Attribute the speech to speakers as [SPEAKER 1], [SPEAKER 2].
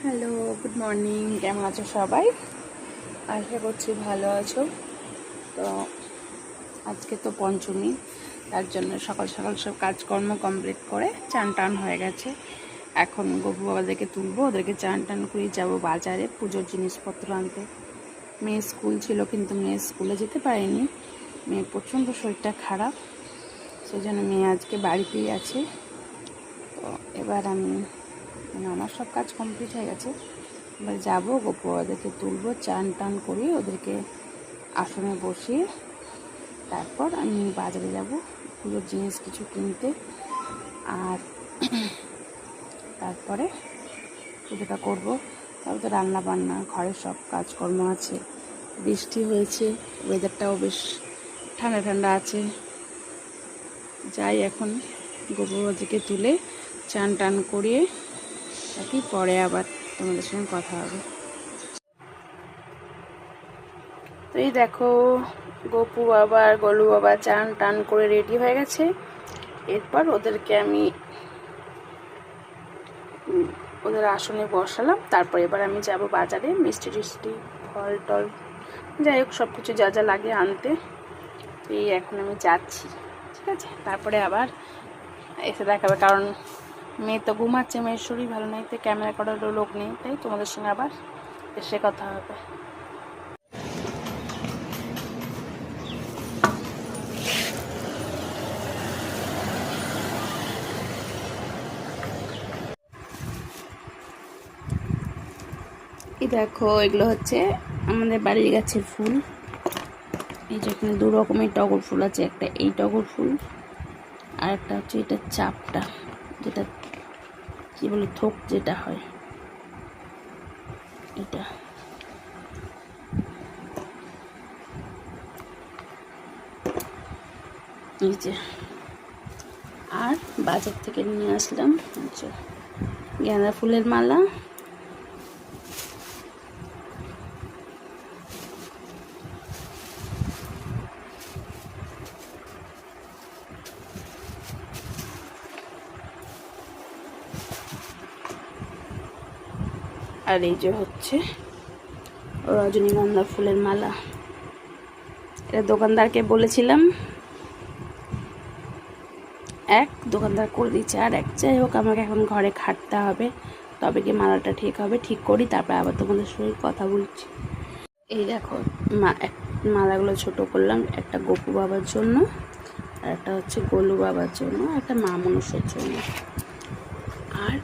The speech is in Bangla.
[SPEAKER 1] Hello, good morning. কেমন আছো সবাই? আশা করছি ভালো আছো। তো আজকে তো পঞ্চমী, তার জন্য সকাল সকাল সব কাজকর্ম কমপ্লিট করে চান টান হয়ে গেছে। এখন গপু বাবাদেরকে তুলবো, ওদেরকে চান টান করে যাবো বাজারে পুজোর জিনিসপত্র আনতে। মেয়ে স্কুল ছিল, কিন্তু মেয়ে স্কুলে যেতে পারেনি। মেয়ের প্রচণ্ড শরীরটা খারাপ, সেই জন্য মেয়ে আজকে বাড়িতেই আছে। তো এবার আমার সব কাজ কমপ্লিট হয়ে গেছে। এবার যাবো, গপু ওদেরকে তুলবো, চান টান করে ওদেরকে আসনে বসিয়ে তারপর আমি বাজারে যাব পুজোর জিনিস কিছু কিনতে। আর তারপরে পুজোটা করবো। তারপর তো রান্না বান্না, ঘরের সব কাজকর্ম আছে। বৃষ্টি হয়েছে, ওয়েদারটাও বেশ ঠান্ডা ঠান্ডা আছে। যাই এখন গপু ওদেরকে তুলে চান টান করিয়ে তাকে পরে আবার তোমাদের সঙ্গে কথা হবে। তো এই দেখো, গপু বাবা আর গলু বাবা চান টান করে রেডি হয়ে গেছে। এরপর ওদেরকে আমি ওদের আসনে বসালাম। তারপর এবার আমি যাব বাজারে, মিষ্টি টিষ্টি, ফল টল, যাই হোক সব কিছু যা যা লাগে আনতে। এই এখন আমি যাচ্ছি, ঠিক আছে? তারপরে আবার এসে দেখাবে, কারণ মেয়ে তো ঘুমাচ্ছে, মেয়ের শরীর ভালো নেই, তো ক্যামেরা করারও লোক নেই, তাই তোমাদের সঙ্গে আবার এসে কথা হবে। এই দেখো, এগুলো হচ্ছে আমাদের বাড়ির গাছের ফুল। এই যে এখানে দু রকমের টগর ফুল আছে, একটা এই টগর ফুল আর একটা হচ্ছে এটা চাপটা, যেটা কি বলে থোক যেটা হয় এটা। এই যে, আর বাজার থেকে নিয়ে আসলাম হচ্ছে গাঁদা ফুলের মালা, আর এই যে হচ্ছে রজনীগন্ধা ফুলের মালা। এটা দোকানদারকে বলেছিলাম, এক দোকানদার করে দিচ্ছে, আর এক যাই হোক আমাকে এখন ঘরে খাটতে হবে, তবে কি মালাটা ঠিক হবে। ঠিক করি, তারপরে আবার তোমাদের সঙ্গে কথা বলছি। এই দেখো, মালাগুলো ছোট করলাম, একটা গপু বাবার জন্য আর একটা হচ্ছে গোলু বাবার জন্য, একটা মা মনসার জন্য। আর